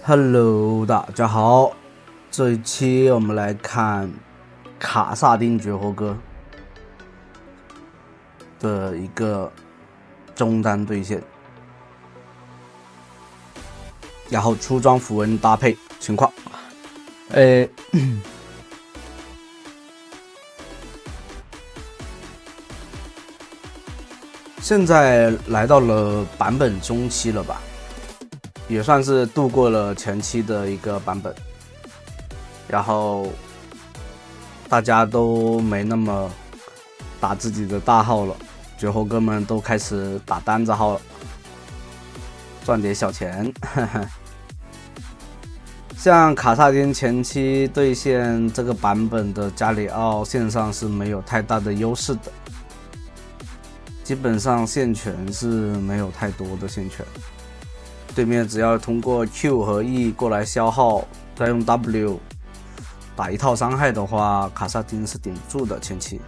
Hello，大家好，这一期我们来看卡萨丁绝活哥的一个中单兑现，然后出装符文搭配情况。现在来到了版本中期了吧，也算是度过了前期的一个版本，然后大家都没那么打自己的大号了，绝活哥们都开始打单子号了，赚点小钱。像卡萨丁前期兑现这个版本的加里奥线上是没有太大的优势的，基本上线权是没有太多的线权，对面只要通过 Q 和 E 过来消耗，再用 W 打一套伤害的话，卡萨丁是顶不住的前期，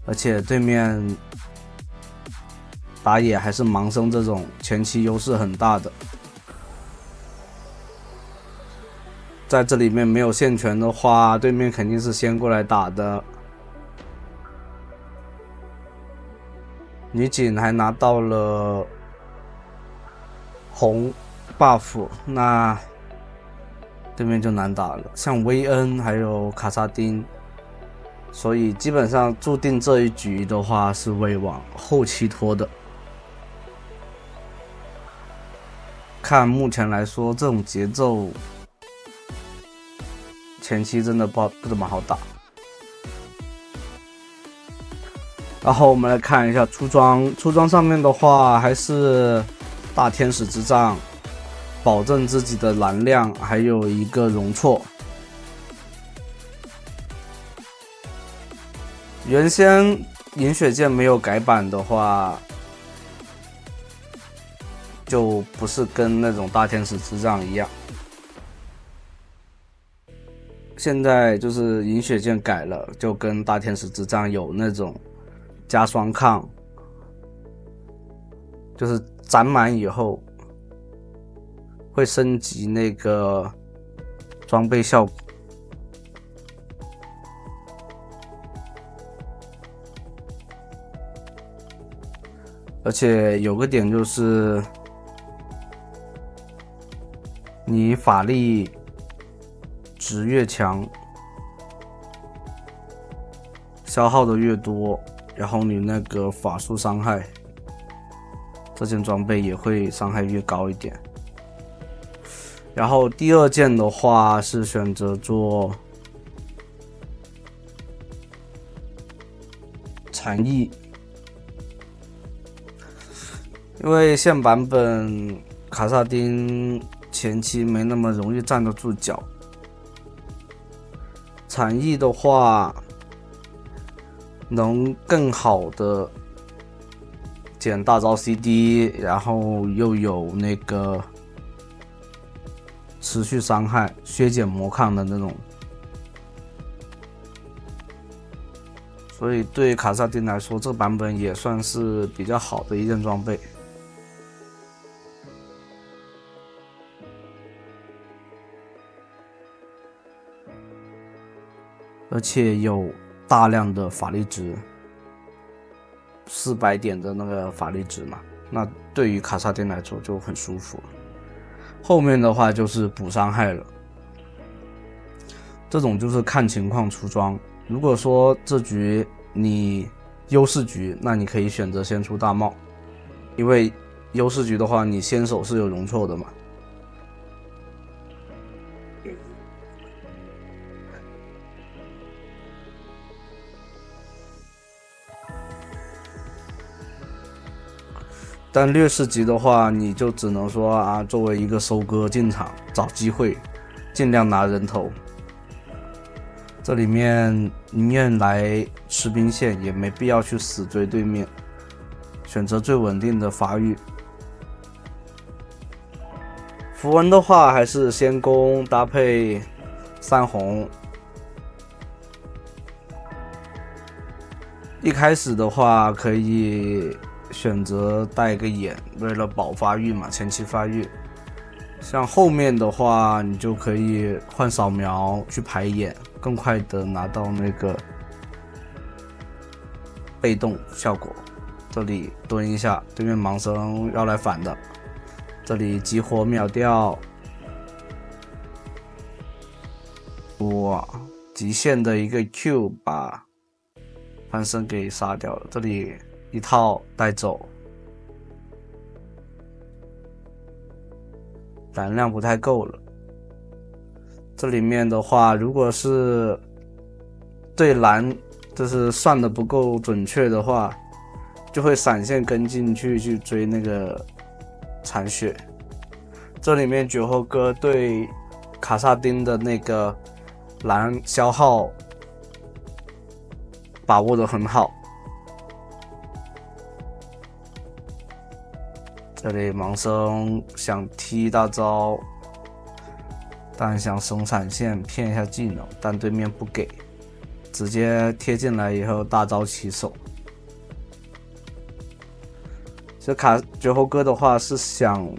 而且对面打野还是盲僧这种前期优势很大的，在这里面没有线权的话，对面肯定是先过来打的。女警还拿到了红 buff， 那对面就难打了。像薇恩还有卡萨丁，所以基本上注定这一局的话是会往后期拖的。看目前来说，这种节奏前期真的不怎么好打。然后我们来看一下出装上面的话，还是大天使之杖，保证自己的蓝量，还有一个容错。原先银血剑没有改版的话，就不是跟那种大天使之杖一样。现在就是银血剑改了，就跟大天使之杖有那种加双抗，就是攒满以后会升级那个装备效果。而且有个点就是，你法力值越强，消耗的越多，然后你那个法术伤害，这件装备也会伤害越高一点。然后第二件的话是选择做禅意，因为现版本卡萨丁前期没那么容易站得住脚，禅意的话能更好的减大招 CD， 然后又有那个持续伤害、削减魔抗的那种，所以对卡萨丁来说，这个版本也算是比较好的一件装备。而且有大量的法力值，400点的那个法力值嘛，那对于卡萨丁来说就很舒服了。后面的话就是补伤害了，这种就是看情况出装。如果说这局你优势局，那你可以选择先出大帽，因为优势局的话，你先手是有容错的嘛。但劣势级的话，你就只能说啊，作为一个收割进场，找机会，尽量拿人头。这里面宁愿来吃兵线，也没必要去死追对面，选择最稳定的发育。符文的话，还是先攻搭配3红。一开始的话可以选择带个眼，为了保发育嘛，前期发育。像后面的话，你就可以换扫描去排眼，更快的拿到那个被动效果。这里蹲一下，对面盲僧要来反的，这里激活秒掉，哇，极限的一个 Q 把潘森给杀掉了，这里一套带走。胆量不太够了。这里面的话，如果是对蓝就是算的不够准确的话，就会闪现跟进去追那个残血。这里面酒后哥对卡萨丁的那个蓝消耗把握的很好。这里盲僧想踢大招，但想省闪现骗一下技能，但对面不给，直接贴进来以后大招起手。这酒后哥的话是想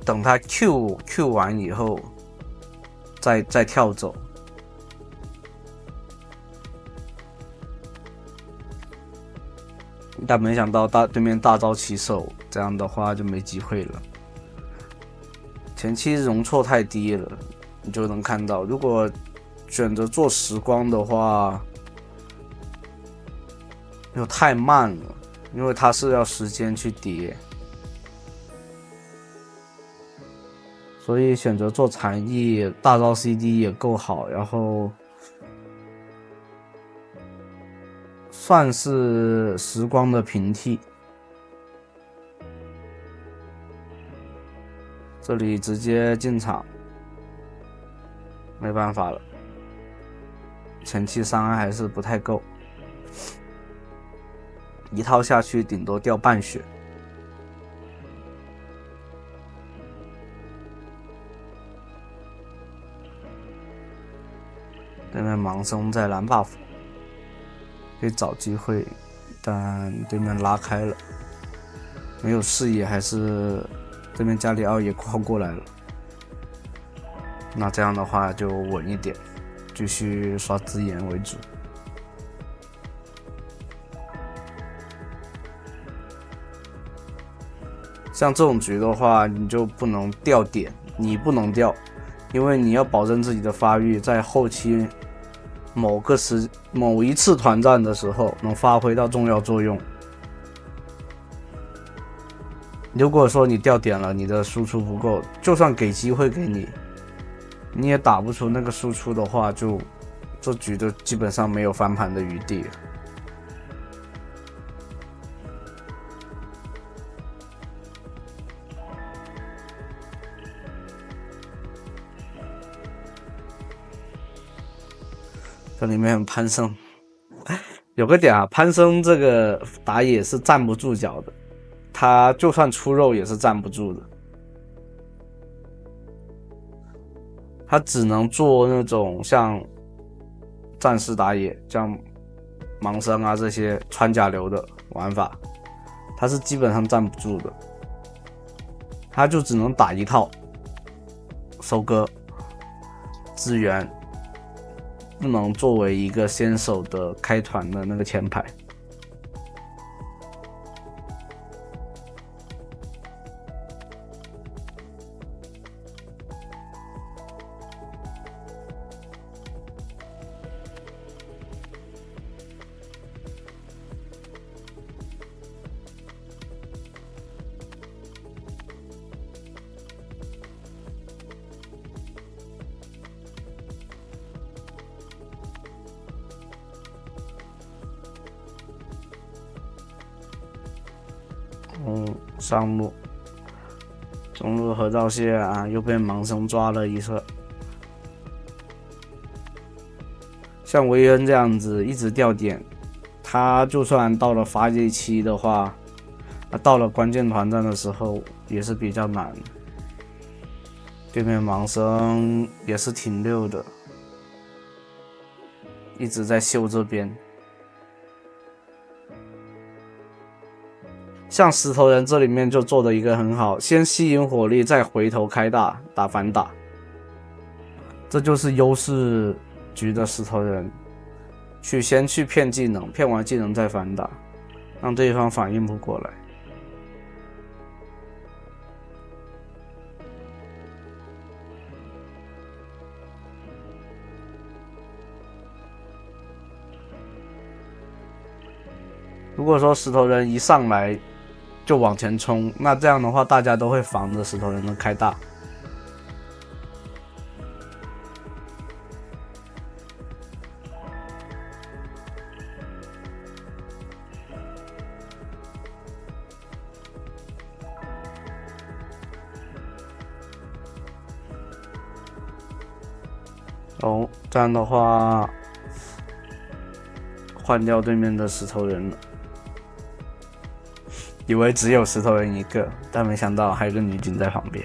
等他 Q 完以后再跳走。但没想到对面大招起手，这样的话就没机会了。前期容错太低了，你就能看到，如果选择做时光的话，又太慢了，因为它是要时间去叠，所以选择做残翼，大招 CD 也够好，然后算是时光的平替。这里直接进场，没办法了，前期伤害还是不太够，一套下去顶多掉半血。对面盲僧在蓝 buff， 可以找机会，但对面拉开了，没有视野，还是对面加里奥也跨过来了。那这样的话就稳一点，继续刷资源为主。像这种局的话，你就不能掉点，你不能掉，因为你要保证自己的发育，在后期某一次团战的时候能发挥到重要作用。如果说你掉点了，你的输出不够，就算给机会给你，你也打不出那个输出的话，就这局就基本上没有翻盘的余地了。这里面潘森有个点啊，潘森这个打野是站不住脚的，他就算出肉也是站不住的，他只能做那种像战士打野，像盲僧啊这些穿甲流的玩法，他是基本上站不住的，他就只能打一套，收割资源，不能作为一个先手的开团的那个前排。上路中路河道蟹啊，又被盲僧抓了一射。像维恩这样子一直掉点，他就算到了发迹期的话，到了关键团战的时候也是比较难。对面盲僧也是挺溜的，一直在秀这边。像石头人这里面就做的一个很好，先吸引火力，再回头开大打反打，这就是优势局的石头人。先去骗技能，骗完技能再反打，让对方反应不过来。如果说石头人一上来就往前冲，那这样的话大家都会防着石头人的开大。哦，这样的话换掉对面的石头人了。以为只有石头人一个，但没想到还有个女警在旁边。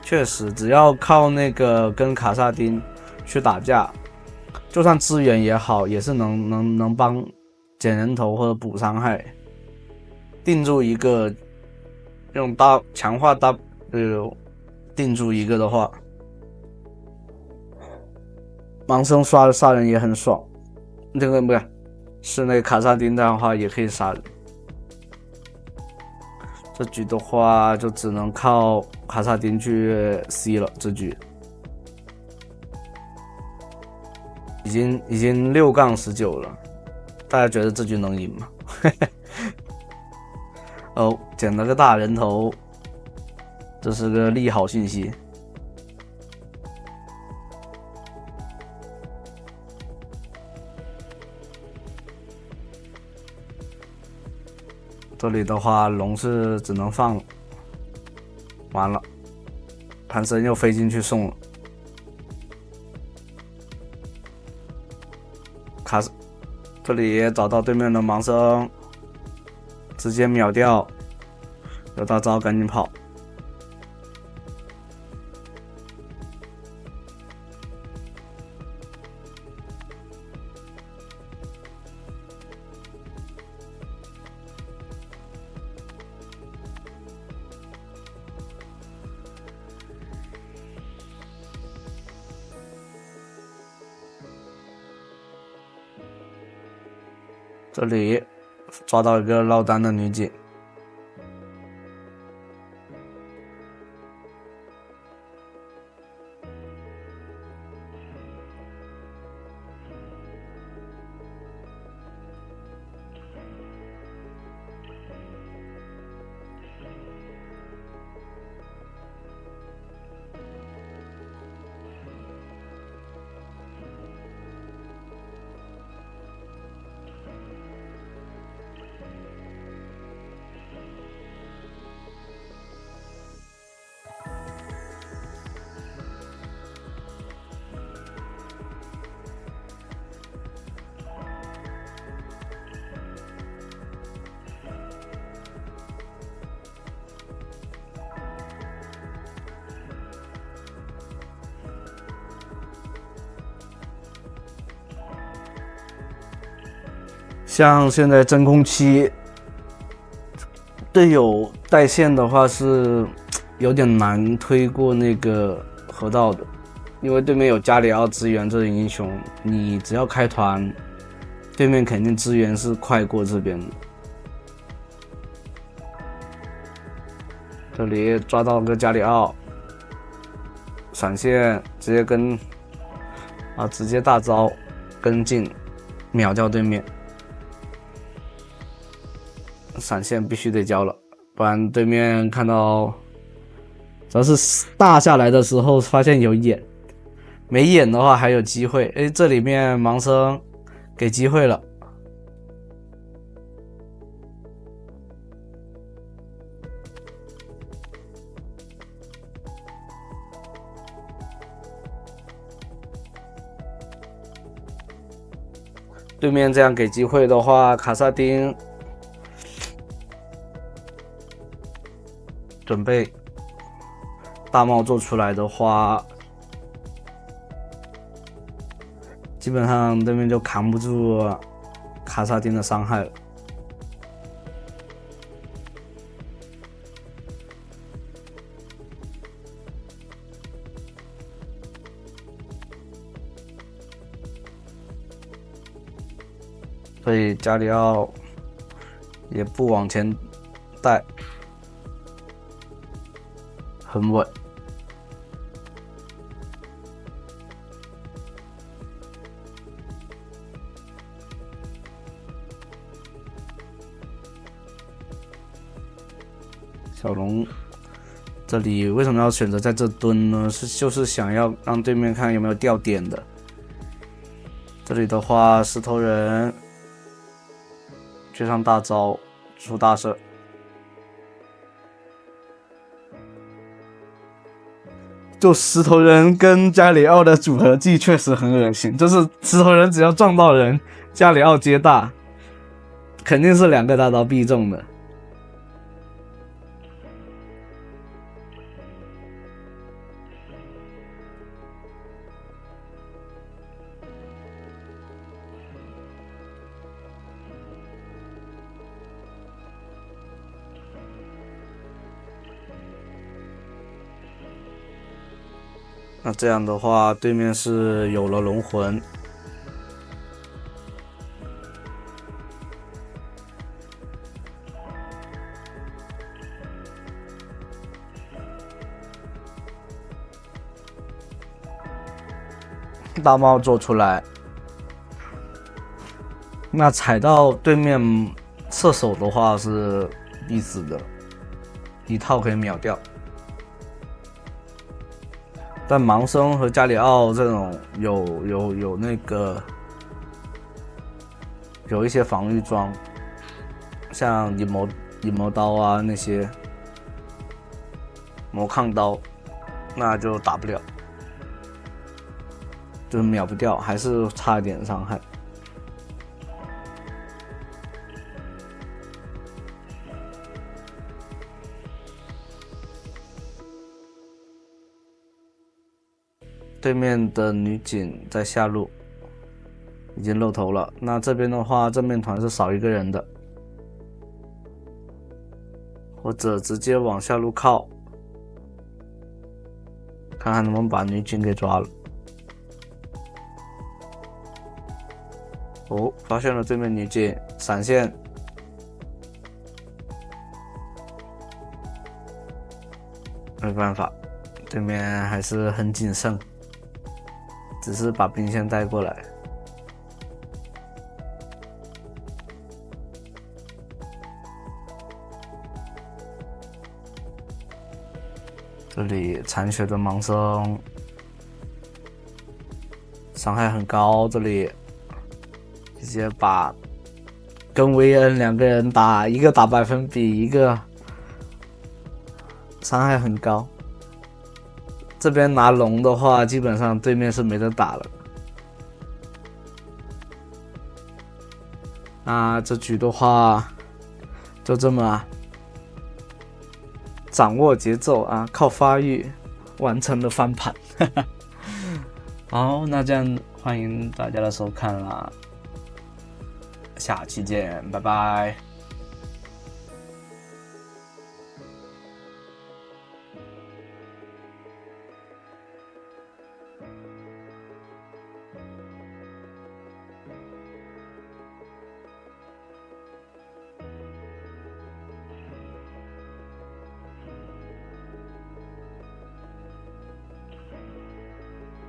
确实，只要靠那个跟卡萨丁去打架，就算支援也好，也是能帮捡人头或者补伤害，定住一个，用强化定住一个的话，盲僧杀人也很爽。这个不是那个卡萨丁的话也可以杀人。这局的话就只能靠卡萨丁去 C 了。这局已经6-19了，大家觉得这局能赢吗？哦，捡了个大人头，这是个利好信息。这里的话，龙是只能放，完了，潘森又飞进去送了。这里也找到对面的盲僧，直接秒掉，有大招赶紧跑。这里抓到一个落单的女警，像现在真空期队友带线的话是有点难推过那个河道的，因为对面有加里奥支援这个英雄，你只要开团，对面肯定支援是快过这边的。这里抓到个加里奥，闪现直接直接大招跟进，秒掉对面。闪现必须得交了，不然对面看到，主要是大下来的时候发现有眼，没眼的话还有机会。哎，这里面盲僧给机会了。对面这样给机会的话，卡萨丁准备大帽做出来的话，基本上对面就扛不住卡萨丁的伤害了。所以加里奥也不往前带，很稳。小龙这里为什么要选择在这蹲呢？就是想要让对面看有没有掉点的。这里的话，石头人接上大招出大射，就石头人跟加里奥的组合技确实很恶心，就是石头人只要撞到人，加里奥接大，肯定是2个大刀必中的。那这样的话，对面是有了龙魂，大帽做出来，那踩到对面射手的话是必死的，一套可以秒掉。但盲僧和加里奥这种有那个有一些防御装，像隐谋刀啊那些魔抗刀，那就打不了，就是秒不掉，还是差一点伤害。对面的女警在下路，已经露头了。那这边的话，正面团是少1个人的，或者直接往下路靠，看看能不能把女警给抓了。哦，发现了对面女警，闪现，没办法，对面还是很谨慎。只是把兵线带过来，这里残血的盲僧伤害很高，这里直接把跟维恩2个人打，一个打百分比，一个伤害很高。这边拿龙的话，基本上对面是没得打了。那这局的话，就这么掌握节奏啊，靠发育完成了翻盘。好，那这样欢迎大家的收看啦，下期见，拜拜。